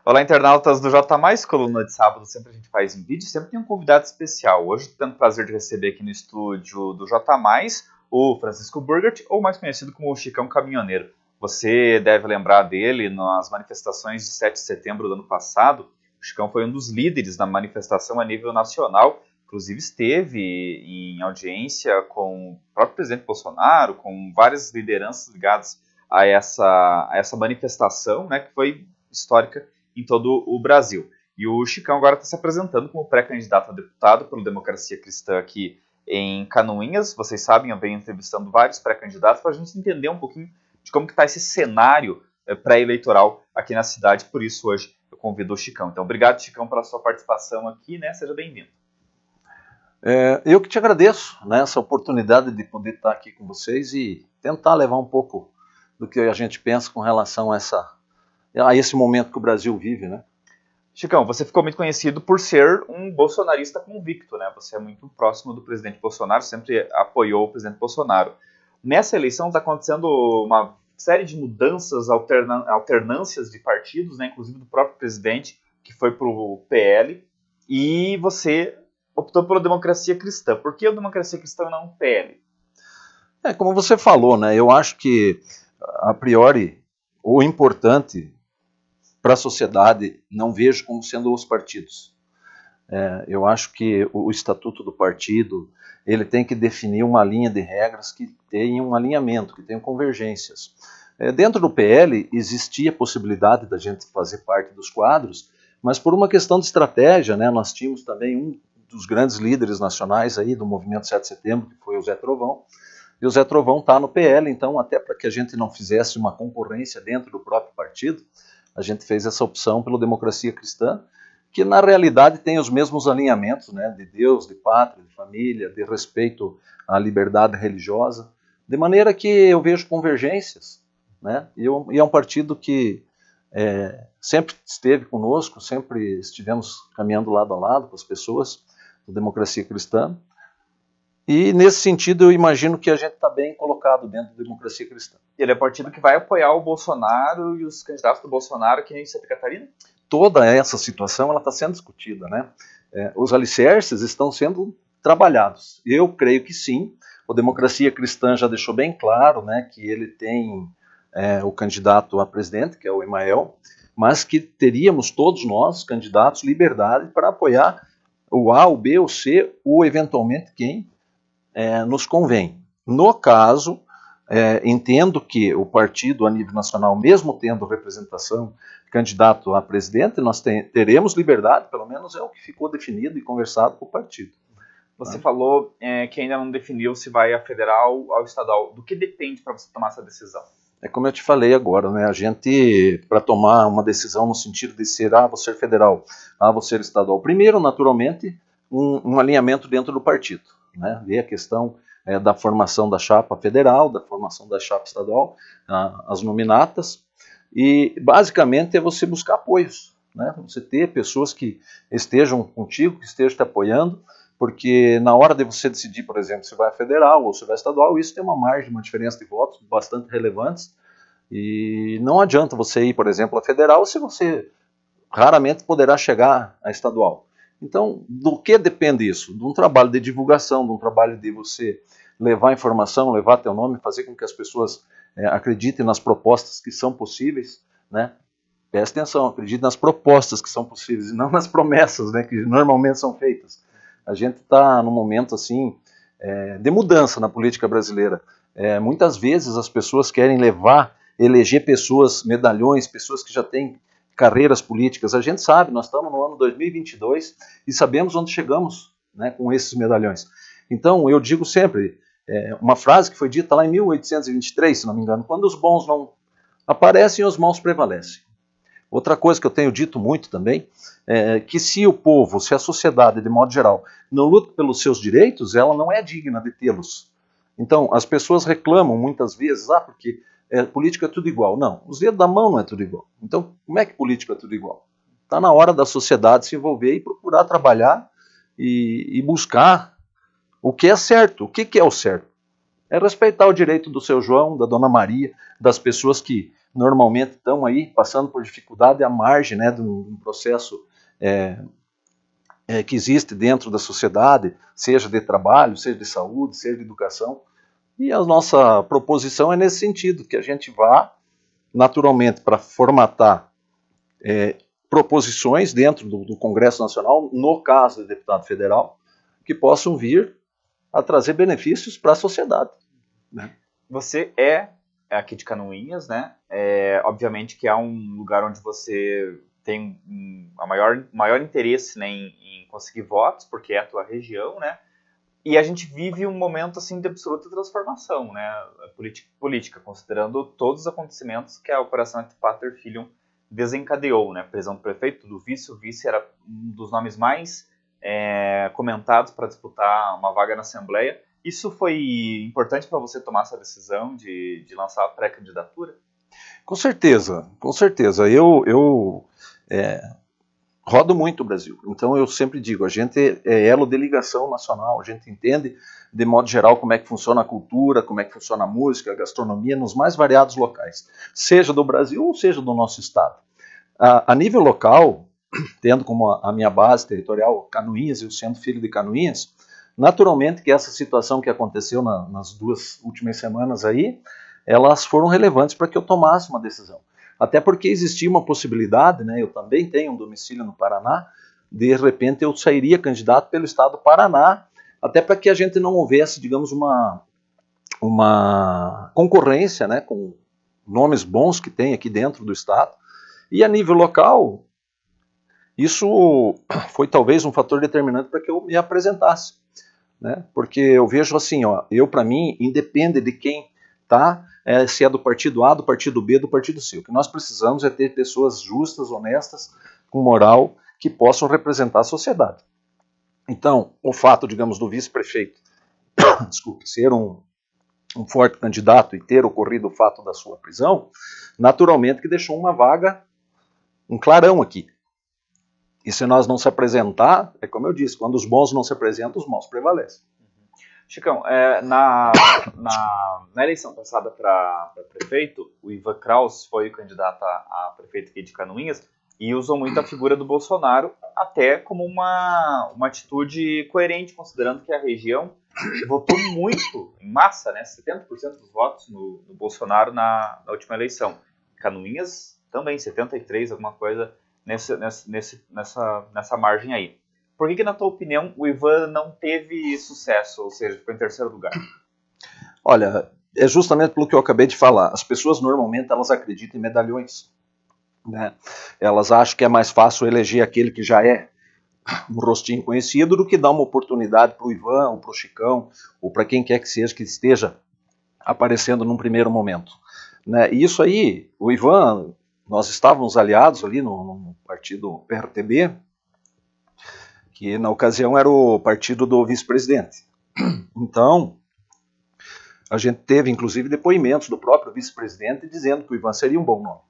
Olá, internautas do J+, coluna de sábado, sempre a gente faz em vídeo, sempre tem um convidado especial. Hoje tenho o prazer de receber aqui no estúdio do J+, o Francisco Burgert, ou mais conhecido como o Chicão Caminhoneiro. Você deve lembrar dele nas manifestações de 7 de setembro do ano passado. O Chicão foi um dos líderes da manifestação a nível nacional, inclusive esteve em audiência com o próprio presidente Bolsonaro, com várias lideranças ligadas a essa manifestação, né, que foi histórica em todo o Brasil. E o Chicão agora está se apresentando como pré-candidato a deputado pelo Democracia Cristã aqui em Canoinhas. Vocês sabem, eu venho entrevistando vários pré-candidatos para a gente entender um pouquinho de como que está esse cenário pré-eleitoral aqui na cidade. Por isso, hoje, eu convido o Chicão. Então, obrigado, Chicão, pela sua participação aqui, né? Seja bem-vindo. Eu que te agradeço, né, essa oportunidade de poder estar aqui com vocês e tentar levar um pouco do que a gente pensa com relação a esse momento que o Brasil vive, né? Chicão, você ficou muito conhecido por ser um bolsonarista convicto, né? Você é muito próximo do presidente Bolsonaro, sempre apoiou o presidente Bolsonaro. Nessa eleição está acontecendo uma série de mudanças, alternâncias de partidos, né? Inclusive do próprio presidente, que foi para o PL, e você optou pela Democracia Cristã. Por que a Democracia Cristã e não o PL? Como você falou, né? Eu acho que, a priori, o importante para a sociedade não vejo como sendo os partidos. Eu acho que o estatuto do partido ele tem que definir uma linha de regras que tenha um alinhamento, que tenha convergências. Dentro do PL existia a possibilidade da gente fazer parte dos quadros, mas por uma questão de estratégia, né, nós tínhamos também um dos grandes líderes nacionais aí do movimento 7 de setembro, que foi o Zé Trovão, e o Zé Trovão está no PL, então até para que a gente não fizesse uma concorrência dentro do próprio partido, a gente fez essa opção pela Democracia Cristã, que na realidade tem os mesmos alinhamentos, né, de Deus, de pátria, de família, de respeito à liberdade religiosa, de maneira que eu vejo convergências, né, e é um partido que sempre esteve conosco, sempre estivemos caminhando lado a lado com as pessoas da Democracia Cristã, e nesse sentido eu imagino que a gente está bem colocado dentro da Democracia Cristã. Ele é um partido que vai apoiar o Bolsonaro e os candidatos do Bolsonaro aqui em Santa Catarina? Toda essa situação está sendo discutida, né? Os alicerces estão sendo trabalhados. Eu creio que sim. A Democracia Cristã já deixou bem claro, né, que ele tem o candidato a presidente, que é o Emael, mas que teríamos todos nós, candidatos, liberdade para apoiar o A, o B, o C, ou eventualmente quem nos convém. No caso, entendo que o partido a nível nacional, mesmo tendo representação candidato a presidente, nós teremos liberdade, pelo menos é o que ficou definido e conversado com o partido. Você falou que ainda não definiu se vai a federal ou ao estadual. Do que depende para você tomar essa decisão? É como eu te falei agora, né? A gente, para tomar uma decisão no sentido de ser, vou ser federal, vou ser estadual, primeiro, naturalmente, um alinhamento dentro do partido, né? Ver a questão da formação da chapa federal, da formação da chapa estadual, as nominatas, e basicamente é você buscar apoios, né? Você ter pessoas que estejam contigo, que estejam te apoiando, porque na hora de você decidir, por exemplo, se vai federal ou se vai estadual, isso tem uma margem, uma diferença de votos bastante relevantes, e não adianta você ir, por exemplo, a federal se você raramente poderá chegar a estadual. Então, do que depende isso? De um trabalho de divulgação, de um trabalho de você levar informação, levar teu nome, fazer com que as pessoas acreditem nas propostas que são possíveis, né? Preste atenção, acredite nas propostas que são possíveis e não nas promessas, né, que normalmente são feitas. A gente está num momento assim de mudança na política brasileira. Muitas vezes as pessoas querem eleger pessoas, medalhões, pessoas que já têm carreiras políticas. A gente sabe, nós estamos no ano 2022 e sabemos onde chegamos, né, com esses medalhões. Então, eu digo sempre, uma frase que foi dita lá em 1823, se não me engano, quando os bons não aparecem, os maus prevalecem. Outra coisa que eu tenho dito muito também é que se o povo, se a sociedade, de modo geral, não luta pelos seus direitos, ela não é digna de tê-los. Então, as pessoas reclamam muitas vezes, porque política é tudo igual. Não, os dedos da mão não é tudo igual. Então, como é que política é tudo igual? Está na hora da sociedade se envolver e procurar trabalhar e buscar o que é certo. O que é o certo? É respeitar o direito do seu João, da Dona Maria, das pessoas que normalmente estão aí passando por dificuldade à margem, né, de um processo que existe dentro da sociedade, seja de trabalho, seja de saúde, seja de educação. E a nossa proposição é nesse sentido, que a gente vá naturalmente para formatar proposições dentro do Congresso Nacional, no caso do deputado federal, que possam vir a trazer benefícios para a sociedade. Né? Você é aqui de Canoinhas, né? Obviamente que é um lugar onde você tem a maior interesse, né, em conseguir votos, porque é a tua região, né? E a gente vive um momento assim de absoluta transformação, né? Política, considerando todos os acontecimentos que a Operação Pater Filium desencadeou, né? Prisão do prefeito, do vice, o vice era um dos nomes mais comentados para disputar uma vaga na Assembleia. Isso foi importante para você tomar essa decisão de lançar a pré-candidatura? Com certeza, com certeza. Eu rodo muito o Brasil, então eu sempre digo, a gente é elo de ligação nacional, a gente entende de modo geral como é que funciona a cultura, como é que funciona a música, a gastronomia, nos mais variados locais, seja do Brasil ou seja do nosso estado. A nível local, tendo como a minha base territorial Canoinhas, eu sendo filho de Canoinhas, naturalmente que essa situação que aconteceu nas 2 últimas semanas aí, elas foram relevantes para que eu tomasse uma decisão. Até porque existia uma possibilidade, né, eu também tenho um domicílio no Paraná, de repente eu sairia candidato pelo estado do Paraná, até para que a gente não houvesse, digamos, uma concorrência, né, com nomes bons que tem aqui dentro do estado. E a nível local, isso foi talvez um fator determinante para que eu me apresentasse. Né? Porque eu vejo assim, ó, para mim, independe de quem está, se é do partido A, do partido B, do partido C. O que nós precisamos é ter pessoas justas, honestas, com moral, que possam representar a sociedade. Então, o fato, digamos, do vice-prefeito ser um forte candidato e ter ocorrido o fato da sua prisão, naturalmente que deixou uma vaga, um clarão aqui. E se nós não se apresentar, é como eu disse, quando os bons não se apresentam, os maus prevalecem. Chicão, na eleição passada para prefeito, o Ivan Kraus foi o candidato a prefeito aqui de Canoinhas e usou muito a figura do Bolsonaro, até como uma atitude coerente, considerando que a região votou muito, em massa, né, 70% dos votos no Bolsonaro na última eleição. Canoinhas também, 73%, alguma coisa nessa margem aí. Por que, na tua opinião, o Ivan não teve sucesso, ou seja, ficou em terceiro lugar? Olha, é justamente pelo que eu acabei de falar. As pessoas normalmente elas acreditam em medalhões. Né? Elas acham que é mais fácil eleger aquele que já é um rostinho conhecido do que dar uma oportunidade para o Ivan, ou para o Chicão, ou para quem quer que seja que esteja aparecendo num primeiro momento. Né? E isso aí, o Ivan, nós estávamos aliados ali no partido PRTB, que na ocasião era o partido do vice-presidente. Então, a gente teve inclusive depoimentos do próprio vice-presidente dizendo que o Ivan seria um bom nome.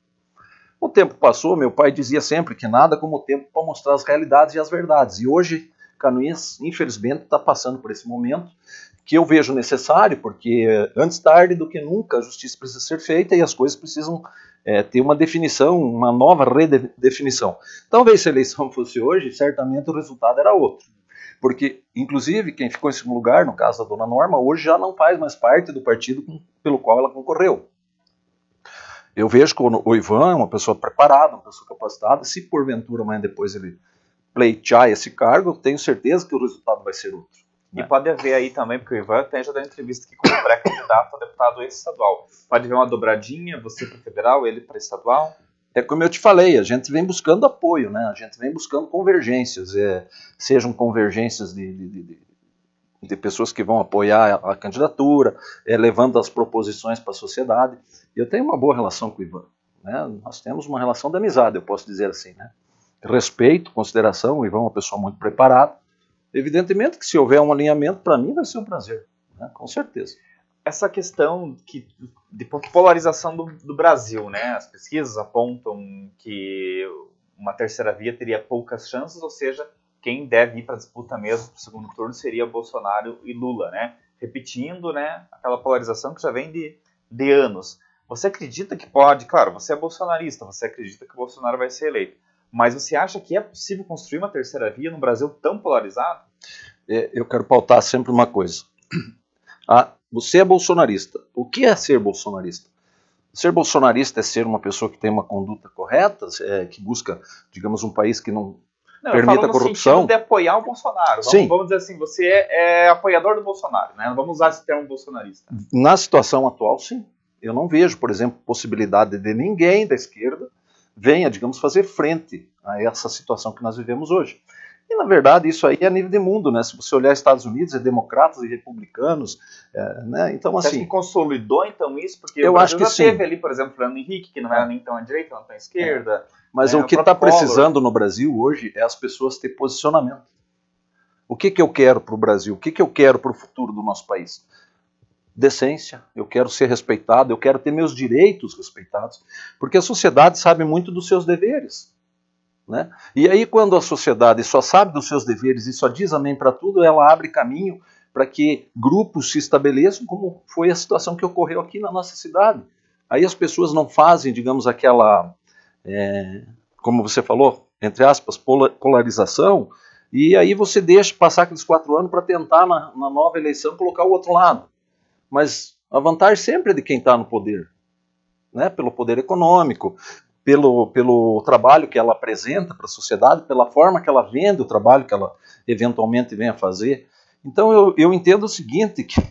O tempo passou, meu pai dizia sempre que nada como o tempo para mostrar as realidades e as verdades. E hoje, Canoinhas, infelizmente, está passando por esse momento que eu vejo necessário, porque antes tarde do que nunca a justiça precisa ser feita e as coisas precisam ter uma definição, uma nova redefinição. Talvez se a eleição fosse hoje, certamente o resultado era outro. Porque, inclusive, quem ficou em segundo lugar, no caso da dona Norma, hoje já não faz mais parte do partido pelo qual ela concorreu. Eu vejo que o Ivan é uma pessoa preparada, uma pessoa capacitada. Se porventura amanhã depois ele pleitear esse cargo, eu tenho certeza que o resultado vai ser outro. E pode haver aí também, porque o Ivan até já deu entrevista aqui como pré-candidato a deputado estadual. Pode haver uma dobradinha, você para federal, ele para estadual? É como eu te falei, a gente vem buscando apoio, né? A gente vem buscando convergências, sejam convergências de pessoas que vão apoiar a candidatura, levando as proposições para a sociedade. Eu tenho uma boa relação com o Ivan. Né? Nós temos uma relação de amizade, eu posso dizer assim. Né? Respeito, consideração, o Ivan é uma pessoa muito preparada. Evidentemente que se houver um alinhamento, para mim vai ser um prazer, né? Com certeza. Essa questão de polarização do Brasil, né? As pesquisas apontam que uma terceira via teria poucas chances, ou seja, quem deve ir para a disputa mesmo para o segundo turno seria Bolsonaro e Lula, né? Repetindo, né, aquela polarização que já vem de anos. Você acredita que pode, claro, você é bolsonarista, você acredita que o Bolsonaro vai ser eleito, mas você acha que é possível construir uma terceira via num Brasil tão polarizado? Eu quero pautar sempre uma coisa. Você é bolsonarista. O que é ser bolsonarista? Ser bolsonarista é ser uma pessoa que tem uma conduta correta, que busca, digamos, um país que não permita a corrupção. No sentido de apoiar o Bolsonaro. Vamos dizer assim, você é apoiador do Bolsonaro, né? Não vamos usar esse termo bolsonarista. Na situação atual, sim. Eu não vejo, por exemplo, possibilidade de ninguém da esquerda venha, digamos, fazer frente a essa situação que nós vivemos hoje. E, na verdade, isso aí é a nível de mundo, né? Se você olhar Estados Unidos, é democratas e republicanos, né? Então, assim... Você acha que consolidou, então, isso? Porque eu acho que já sim. Teve ali, por exemplo, Fernando Henrique, que não era nem tão à direita, não tão à esquerda. Mas o que está precisando no Brasil hoje é as pessoas ter posicionamento. O que eu quero para o Brasil? O que eu quero para o futuro do nosso país? Decência, eu quero ser respeitado, eu quero ter meus direitos respeitados, porque a sociedade sabe muito dos seus deveres, né? E aí quando a sociedade só sabe dos seus deveres e só diz amém para tudo, ela abre caminho para que grupos se estabeleçam, como foi a situação que ocorreu aqui na nossa cidade. Aí as pessoas não fazem, digamos, aquela, como você falou, entre aspas, polarização, e aí você deixa passar aqueles 4 anos para tentar na nova eleição colocar o outro lado. Mas a vantagem sempre é de quem está no poder, né? Pelo poder econômico, pelo trabalho que ela apresenta para a sociedade, pela forma que ela vende o trabalho que ela eventualmente venha fazer. Então eu entendo o seguinte, que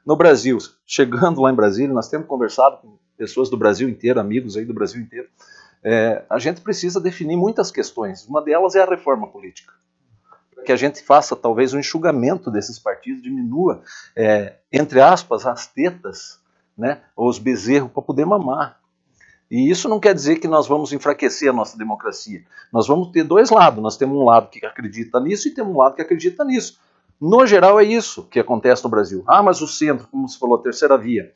no Brasil, chegando lá em Brasília, nós temos conversado com pessoas do Brasil inteiro, amigos aí do Brasil inteiro, a gente precisa definir muitas questões. Uma delas é a reforma política. Que a gente faça talvez um enxugamento desses partidos, diminua, entre aspas, as tetas, né, os bezerros para poder mamar. E isso não quer dizer que nós vamos enfraquecer a nossa democracia. Nós vamos ter 2 lados. Nós temos um lado que acredita nisso e temos um lado que acredita nisso. No geral é isso que acontece no Brasil. Mas o centro, como você falou, a terceira via.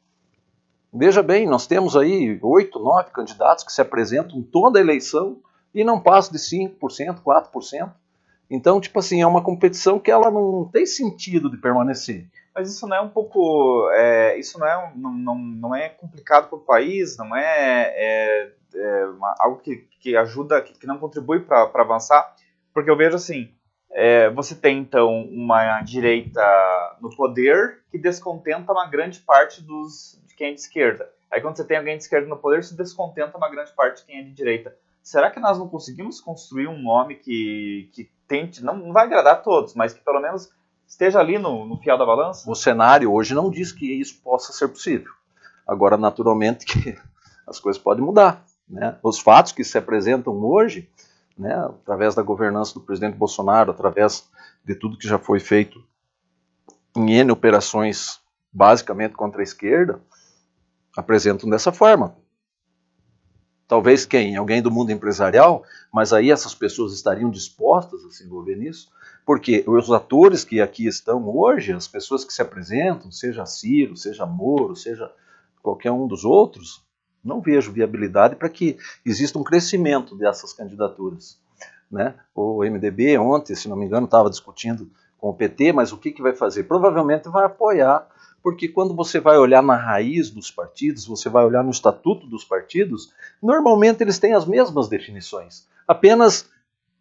Veja bem, nós temos aí 8, 9 candidatos que se apresentam toda a eleição e não passam de 5%, 4%. Então, tipo assim, é uma competição que ela não tem sentido de permanecer. Mas isso não é um pouco... isso não é complicado para o país? Não algo que ajuda, que não contribui para avançar? Porque eu vejo assim, você tem então uma direita no poder que descontenta uma grande parte de quem é de esquerda. Aí quando você tem alguém de esquerda no poder, se descontenta uma grande parte de quem é de direita. Será que nós não conseguimos construir um nome que tente, não vai agradar a todos, mas que pelo menos esteja ali no fiel da balança? O cenário hoje não diz que isso possa ser possível. Agora, naturalmente, que as coisas podem mudar, né? Os fatos que se apresentam hoje, né, através da governança do presidente Bolsonaro, através de tudo que já foi feito em N operações, basicamente contra a esquerda, apresentam dessa forma. Talvez alguém do mundo empresarial, mas aí essas pessoas estariam dispostas a se envolver nisso, porque os atores que aqui estão hoje, as pessoas que se apresentam, seja Ciro, seja Moro, seja qualquer um dos outros, não vejo viabilidade para que exista um crescimento dessas candidaturas, né? O MDB ontem, se não me engano, estava discutindo com o PT, mas o que vai fazer? Provavelmente vai apoiar, porque quando você vai olhar na raiz dos partidos, você vai olhar no estatuto dos partidos, normalmente eles têm as mesmas definições, apenas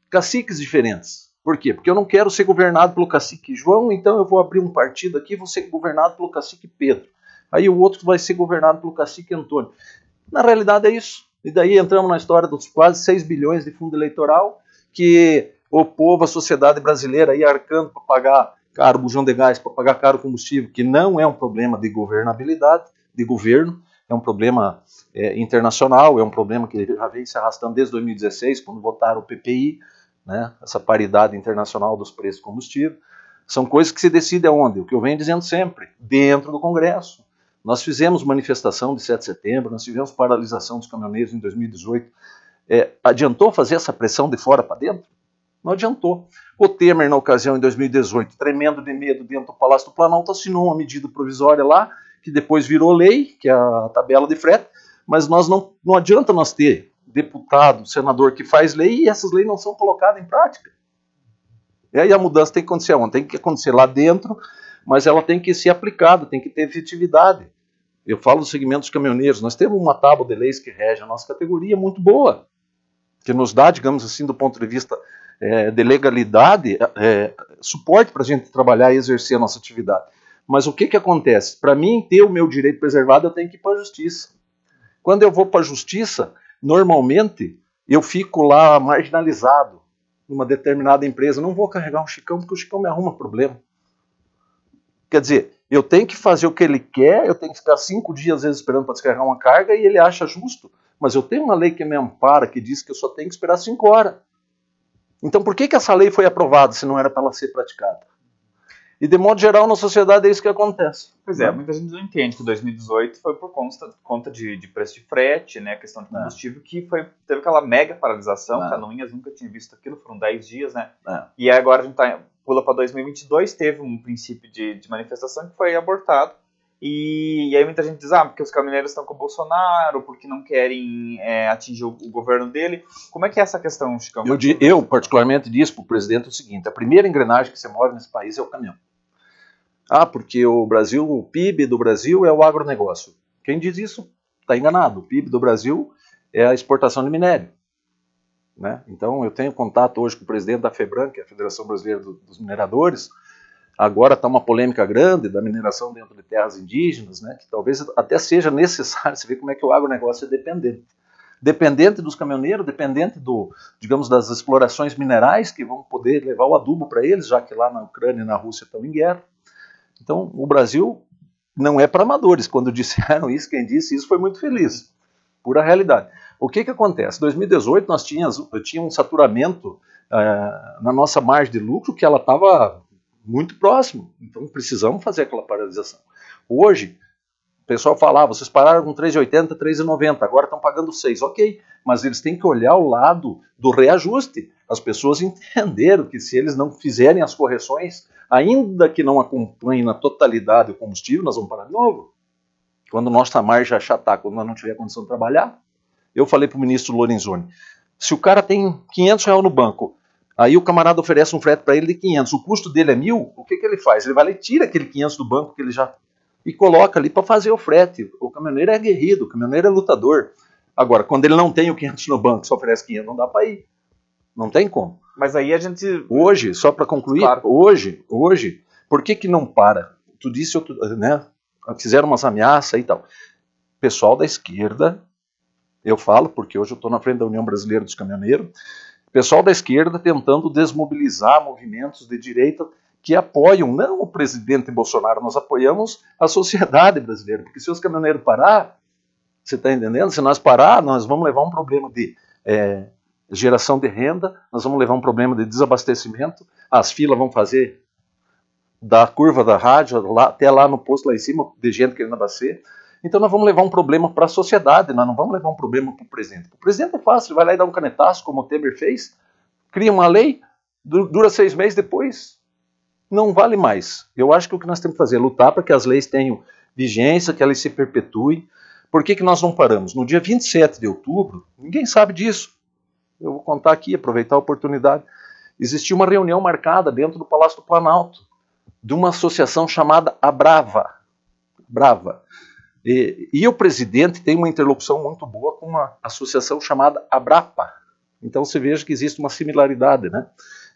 caciques diferentes. Por quê? Porque eu não quero ser governado pelo cacique João, então eu vou abrir um partido aqui e vou ser governado pelo cacique Pedro. Aí o outro vai ser governado pelo cacique Antônio. Na realidade é isso. E daí entramos na história dos quase 6 bilhões de fundo eleitoral, que o povo, a sociedade brasileira aí arcando para pagar caro bujão de gás, para pagar caro combustível, que não é um problema de governabilidade, de governo, é um problema internacional, é um problema que já vem se arrastando desde 2016, quando votaram o PPI, né, essa paridade internacional dos preços de combustível. São coisas que se decidem aonde? O que eu venho dizendo sempre, dentro do Congresso. Nós fizemos manifestação de 7 de setembro, nós tivemos paralisação dos caminhoneiros em 2018. Adiantou fazer essa pressão de fora para dentro? Não adiantou. O Temer, na ocasião, em 2018, tremendo de medo dentro do Palácio do Planalto, assinou uma medida provisória lá, que depois virou lei, que é a tabela de frete, mas não adianta nós ter deputado, senador que faz lei e essas leis não são colocadas em prática. E aí a mudança tem que acontecer onde? Tem que acontecer lá dentro, mas ela tem que ser aplicada, tem que ter efetividade. Eu falo do segmento dos caminhoneiros. Nós temos uma tábua de leis que rege a nossa categoria muito boa, que nos dá, digamos assim, do ponto de vista de legalidade, suporte para a gente trabalhar e exercer a nossa atividade. Mas o que acontece? Para mim ter o meu direito preservado, eu tenho que ir para a justiça. Quando eu vou para a justiça, normalmente eu fico lá marginalizado numa determinada empresa. Não vou carregar um Chicão, porque o Chicão me arruma problema. Quer dizer, eu tenho que fazer o que ele quer, eu tenho que ficar 5 dias, às vezes, esperando para descarregar uma carga, e ele acha justo. Mas eu tenho uma lei que me ampara, que diz que eu só tenho que esperar 5 horas. Então por que essa lei foi aprovada, se não era para ela ser praticada? E de modo geral, na sociedade é isso que acontece. Pois é, muita gente não entende que 2018 foi por conta de preço de frete, né, questão de combustível, que teve aquela mega paralisação. Canoinhas nunca tinha visto aquilo, foram 10 dias, né? E agora a gente pula para 2022, teve um princípio de manifestação que foi abortado. E aí muita gente diz, porque os caminhoneiros estão com o Bolsonaro, porque não querem atingir o governo dele. Como é que é essa questão, Chicão? Eu particularmente disse para o presidente o seguinte: a primeira engrenagem que se move nesse país é o caminhão. Porque o PIB do Brasil é o agronegócio. Quem diz isso está enganado. O PIB do Brasil é a exportação de minério. Né? Então eu tenho contato hoje com o presidente da FEBRAM, que é a Federação Brasileira dos Mineradores. Agora está uma polêmica grande da mineração dentro de terras indígenas, né, que talvez até seja necessário você ver como é que o agronegócio é dependente. Dependente dos caminhoneiros, dependente digamos, das explorações minerais que vão poder levar o adubo para eles, já que lá na Ucrânia e na Rússia estão em guerra. Então o Brasil não é para amadores. Quando disseram isso, quem disse isso foi muito feliz. Pura realidade. O que acontece? Em 2018 nós tínhamos um saturamento na nossa margem de lucro, que ela estava muito próximo, então precisamos fazer aquela paralisação. Hoje, o pessoal fala, vocês pararam com 3,80, 3,90, agora estão pagando 6, ok, mas eles têm que olhar o lado do reajuste. As pessoas entenderam que se eles não fizerem as correções, ainda que não acompanhem na totalidade o combustível, nós vamos parar de novo. Quando nossa margem achatar, quando nós não tiver condição de trabalhar. Eu falei para o ministro Lorenzoni, se o cara tem R$500 no banco, aí o camarada oferece um frete para ele de 500, o custo dele é 1.000, o que ele faz? Ele vai lá e tira aquele 500 do banco que ele já... e coloca ali para fazer o frete. O caminhoneiro é aguerrido, o caminhoneiro é lutador. Agora, quando ele não tem o 500 no banco, só oferece 500, não dá para ir. Não tem como. Mas aí a gente... Hoje, só para concluir, claro. hoje, por que não para? Tu disse, né, fizeram umas ameaças e tal. Pessoal da esquerda, eu falo porque hoje eu estou na frente da União Brasileira dos Caminhoneiros, pessoal da esquerda tentando desmobilizar movimentos de direita que apoiam, não o presidente Bolsonaro, nós apoiamos a sociedade brasileira, porque se os caminhoneiros parar, você está entendendo? Se nós parar, nós vamos levar um problema de geração de renda, nós vamos levar um problema de desabastecimento, as filas vão fazer da curva da rádio até lá no posto lá em cima, de gente querendo abastecer. Então nós vamos levar um problema para a sociedade, nós não vamos levar um problema para o presidente. O presidente é fácil, ele vai lá e dá um canetaço, como o Temer fez, cria uma lei, dura 6 meses, depois não vale mais. Eu acho que o que nós temos que fazer é lutar para que as leis tenham vigência, que elas se perpetuem. Por que nós não paramos? No dia 27 de outubro, ninguém sabe disso, eu vou contar aqui, aproveitar a oportunidade, existiu uma reunião marcada dentro do Palácio do Planalto, de uma associação chamada Abrava. E o presidente tem uma interlocução muito boa com uma associação chamada Abrapa. Então você veja que existe uma similaridade, né,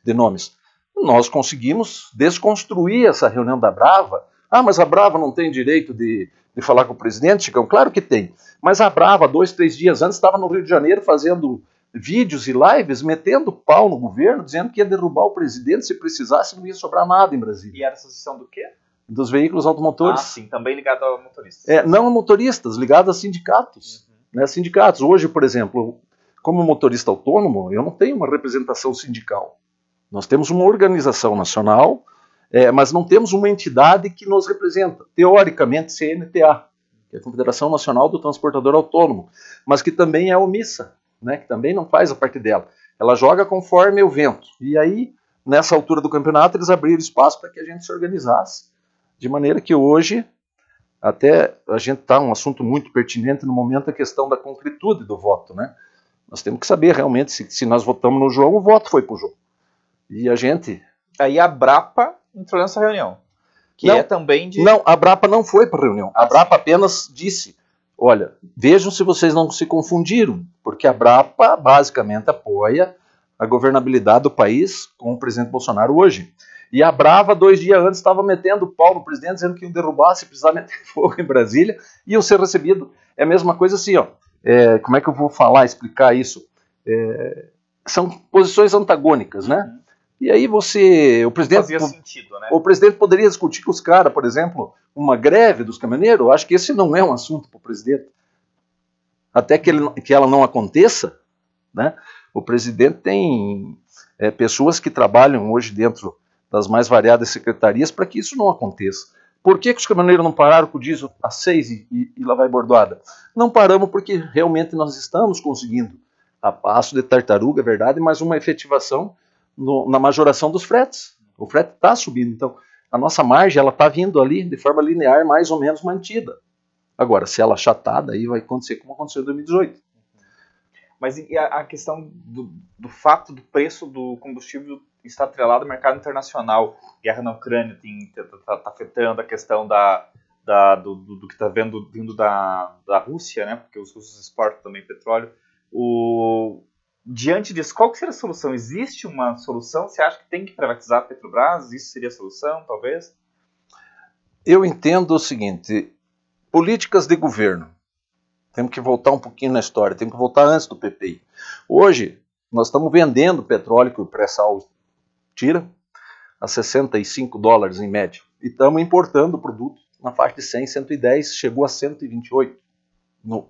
de nomes. Nós conseguimos desconstruir essa reunião da Brava. Mas a Brava não tem direito de falar com o presidente, Chicão? Claro que tem. Mas a Brava, 2, 3 dias antes, estava no Rio de Janeiro fazendo vídeos e lives, metendo pau no governo, dizendo que ia derrubar o presidente se precisasse, não ia sobrar nada em Brasília. E era associação do quê? Dos veículos automotores. Sim, também ligado a motoristas. Não a motoristas, ligado a sindicatos. Né, sindicatos. Hoje, por exemplo, como motorista autônomo, eu não tenho uma representação sindical. Nós temos uma organização nacional, mas não temos uma entidade que nos representa. Teoricamente, CNTA, que é a Confederação Nacional do Transportador Autônomo, mas que também é omissa, né, que também não faz a parte dela. Ela joga conforme o vento. E aí, nessa altura do campeonato, eles abriram espaço para que a gente se organizasse. De maneira que hoje, até a gente está um assunto muito pertinente no momento, a questão da concretude do voto, né? Nós temos que saber realmente se nós votamos no João, o voto foi para o João. E a gente... Aí a Brapa entrou nessa reunião. Que não, é também de... Não, a Abrapa não foi para a reunião. A Abrapa apenas disse, olha, vejam se vocês não se confundiram, porque a Abrapa basicamente apoia a governabilidade do país com o presidente Bolsonaro hoje. E a Brava, 2 dias antes, estava metendo o pau no presidente, dizendo que iam derrubar, se precisar meter fogo em Brasília, iam ser recebidos. É a mesma coisa assim, ó. Como é que eu vou falar, explicar isso? São posições antagônicas, né? E aí o presidente... Fazia sentido, né? O presidente poderia discutir com os caras, por exemplo, uma greve dos caminhoneiros. Eu acho que esse não é um assunto para o presidente. Até que ela não aconteça, né? O presidente tem pessoas que trabalham hoje dentro das mais variadas secretarias para que isso não aconteça. Por que os caminhoneiros não pararam com o diesel às 6 e lá vai bordoada? Não paramos porque realmente nós estamos conseguindo, a passo de tartaruga, é verdade, mas uma efetivação na majoração dos fretes. O frete está subindo, então a nossa margem está vindo ali de forma linear, mais ou menos mantida. Agora, se ela achatada, aí vai acontecer como aconteceu em 2018. Mas e a questão do fato do preço do combustível estar atrelado ao mercado internacional? Guerra na Ucrânia está afetando a questão do que está vindo da Rússia, né? Porque os russos exportam também petróleo. Diante disso, qual que seria a solução? Existe uma solução? Você acha que tem que privatizar a Petrobras? Isso seria a solução, talvez? Eu entendo o seguinte, políticas de governo. Temos que voltar um pouquinho na história, temos que voltar antes do PPI. Hoje, nós estamos vendendo petróleo que o pré-sal tira a $65 em média. E estamos importando o produto na faixa de 100, 110, chegou a 128 no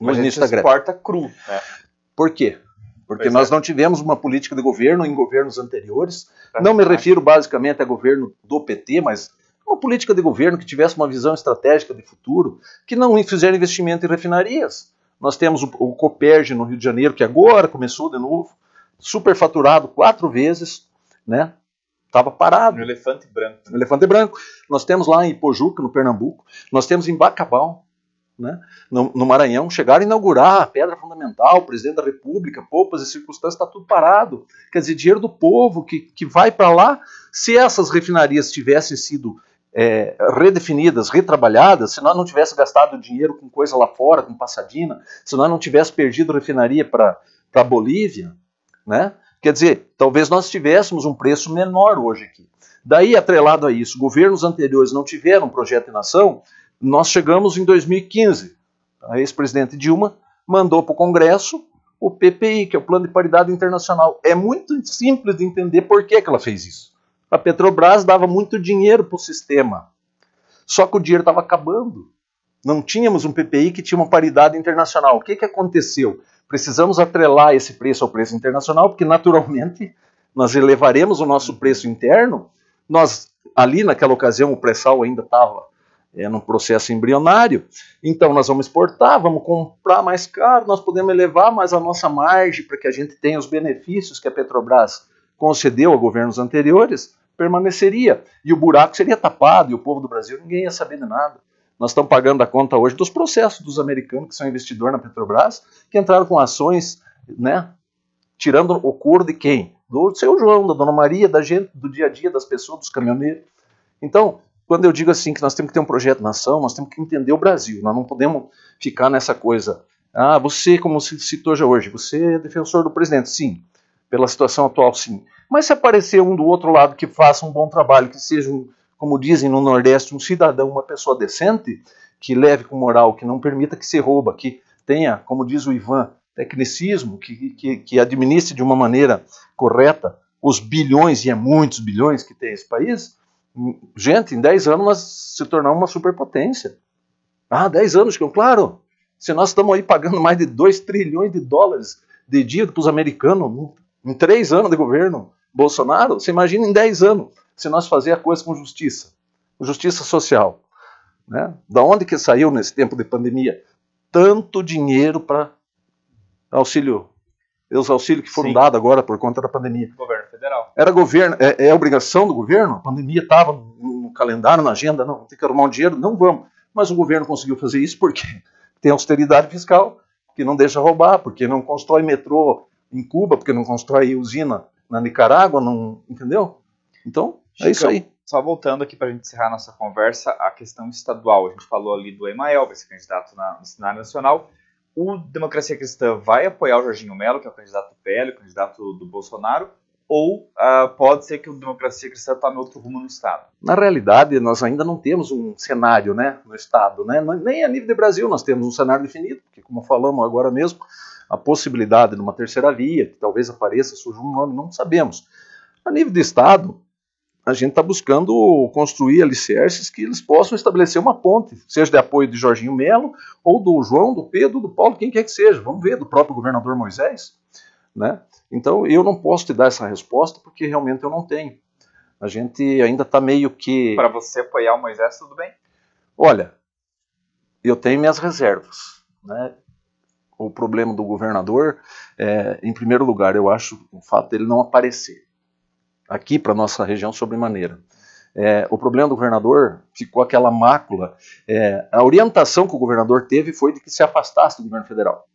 início da greve. Mas a gente exporta cru, né? Por quê? Porque nós não tivemos uma política de governo em governos anteriores. Não me refiro basicamente a governo do PT, mas uma política de governo que tivesse uma visão estratégica de futuro, que não fizeram investimento em refinarias. Nós temos o Coperj no Rio de Janeiro, que agora começou de novo, superfaturado 4 vezes, né? Estava parado. No Elefante Branco. No Elefante Branco. Nós temos lá em Ipojuca, no Pernambuco. Nós temos em Bacabal, né? No Maranhão. Chegaram a inaugurar a pedra fundamental, o presidente da República, poupas e circunstâncias, está tudo parado. Quer dizer, dinheiro do povo que vai para lá. Se essas refinarias tivessem sido redefinidas, retrabalhadas, se nós não tivéssemos gastado dinheiro com coisa lá fora, com Passadina, se nós não tivéssemos perdido refinaria para a Bolívia, né? Quer dizer, talvez nós tivéssemos um preço menor hoje aqui. Daí, atrelado a isso, governos anteriores não tiveram projeto de nação, nós chegamos em 2015. A ex-presidente Dilma mandou para o Congresso o PPI, que é o Plano de Paridade Internacional. É muito simples de entender por que ela fez isso. A Petrobras dava muito dinheiro para o sistema, só que o dinheiro estava acabando. Não tínhamos um PPI que tinha uma paridade internacional. O que aconteceu? Precisamos atrelar esse preço ao preço internacional, porque naturalmente nós elevaremos o nosso preço interno. Nós, ali naquela ocasião, o pré-sal ainda estava num processo embrionário, então nós vamos exportar, vamos comprar mais caro, nós podemos elevar mais a nossa margem para que a gente tenha os benefícios que a Petrobras concedeu a governos anteriores, permaneceria. E o buraco seria tapado, e o povo do Brasil, ninguém ia saber de nada. Nós estamos pagando a conta hoje dos processos dos americanos, que são investidores na Petrobras, que entraram com ações, né, tirando o couro de quem? Do seu João, da Dona Maria, da gente, do dia a dia, das pessoas, dos caminhoneiros. Então, quando eu digo assim que nós temos que ter um projeto de nação, nós temos que entender o Brasil. Nós não podemos ficar nessa coisa. Ah, você, como se citou já hoje, você é defensor do presidente. Sim. Pela situação atual, sim. Mas se aparecer um do outro lado que faça um bom trabalho, que seja, como dizem no Nordeste, um cidadão, uma pessoa decente, que leve com moral, que não permita que se rouba, que tenha, como diz o Ivan, tecnicismo, que administre de uma maneira correta os bilhões, e é muitos bilhões que tem esse país, gente, em 10 anos nós se tornamos uma superpotência. 10 anos, claro, se nós estamos aí pagando mais de 2 trilhões de dólares de dívida para os americanos, em 3 anos de governo Bolsonaro, você imagina em 10 anos, se nós fazer a coisa com justiça social. Né? Da onde que saiu nesse tempo de pandemia tanto dinheiro para auxílio, os auxílios que foram dados agora por conta da pandemia? Governo federal. Era governo, é obrigação do governo? A pandemia estava no calendário, na agenda, não, tem que arrumar um dinheiro, não vamos. Mas o governo conseguiu fazer isso porque tem austeridade fiscal, que não deixa roubar, porque não constrói metrô em Cuba, porque não constrói usina na Nicarágua, não, entendeu? Então, é isso aí. só voltando aqui para a gente encerrar nossa conversa, a questão estadual. A gente falou ali do Emael, vai ser candidato no cenário nacional. O Democracia Cristã vai apoiar o Jorginho Melo, que é o candidato do PL, o candidato do Bolsonaro, ou pode ser que o Democracia Cristã tome outro rumo no Estado? Na realidade, nós ainda não temos um cenário, né, no Estado, né? Nem a nível de Brasil nós temos um cenário definido, porque, como falamos agora mesmo, a possibilidade de uma terceira via, que talvez apareça, surja um nome, não sabemos. A nível de Estado, a gente está buscando construir alicerces que eles possam estabelecer uma ponte, seja de apoio de Jorginho Melo, ou do João, do Pedro, do Paulo, quem quer que seja. Vamos ver, do próprio governador Moisés, né? Então, eu não posso te dar essa resposta, porque realmente eu não tenho. A gente ainda está meio que... Para você apoiar o Moisés, tudo bem? Olha, eu tenho minhas reservas, né? O problema do governador, em primeiro lugar, eu acho o fato dele não aparecer aqui para nossa região sobremaneira. O problema do governador ficou aquela mácula. A orientação que o governador teve foi de que se afastasse do governo federal.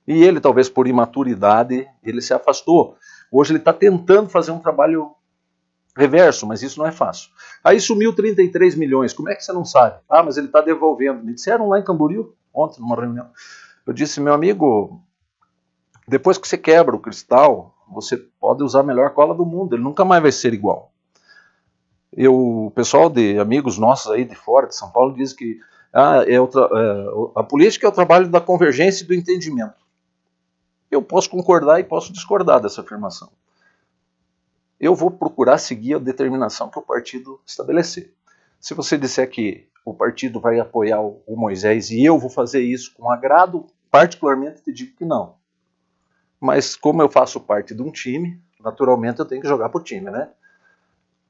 E ele, talvez por imaturidade, ele se afastou. Hoje ele está tentando fazer um trabalho reverso, mas isso não é fácil. Aí sumiu 33 milhões. Como é que você não sabe? Ah, mas ele está devolvendo. Me disseram lá em Camboriú, ontem, numa reunião. Eu disse, meu amigo, depois que você quebra o cristal, você pode usar a melhor cola do mundo, ele nunca mais vai ser igual. O pessoal de amigos nossos aí de fora, de São Paulo, diz que a política é o trabalho da convergência e do entendimento. Eu posso concordar e posso discordar dessa afirmação. Eu vou procurar seguir a determinação que o partido estabelecer. Se você disser que o partido vai apoiar o Moisés e eu vou fazer isso com agrado, particularmente te digo que não. Mas como eu faço parte de um time, naturalmente eu tenho que jogar pro time, né?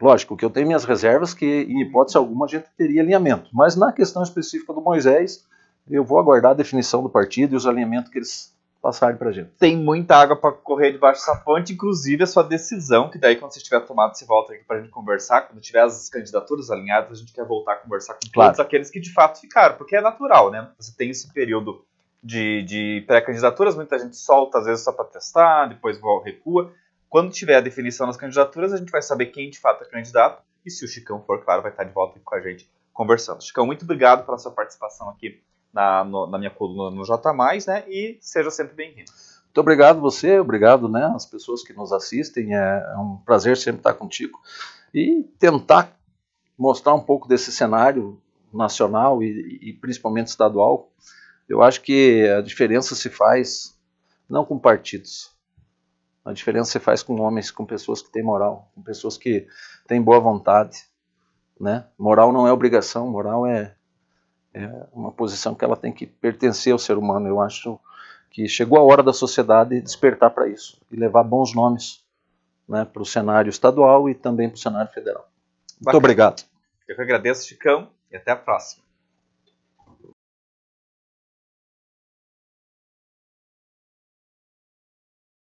Lógico que eu tenho minhas reservas que, em hipótese alguma, a gente teria alinhamento. Mas na questão específica do Moisés, eu vou aguardar a definição do partido e os alinhamentos que eles passarem pra gente. Tem muita água para correr debaixo dessa ponte, inclusive a sua decisão, que daí quando você estiver tomado, você volta aqui pra gente conversar. Quando tiver as candidaturas alinhadas, a gente quer voltar a conversar com todos aqueles que de fato ficaram, porque é natural, né? Você tem esse período de pré-candidaturas, muita gente solta, às vezes só para testar, depois recua. Quando tiver a definição das candidaturas, a gente vai saber quem de fato é candidato, e se o Chicão for, claro, vai estar de volta aqui com a gente conversando. Chicão, muito obrigado pela sua participação aqui na minha coluna no J+, né, e seja sempre bem-vindo. Muito obrigado você, obrigado, né, as pessoas que nos assistem, é um prazer sempre estar contigo, e tentar mostrar um pouco desse cenário nacional e principalmente estadual. Eu acho que a diferença se faz não com partidos. A diferença se faz com homens, com pessoas que têm moral, com pessoas que têm boa vontade, né? Moral não é obrigação, moral é uma posição que ela tem que pertencer ao ser humano. Eu acho que chegou a hora da sociedade despertar para isso e levar bons nomes, né, para o cenário estadual e também para o cenário federal. Muito obrigado. Eu que agradeço, Chicão, e até a próxima.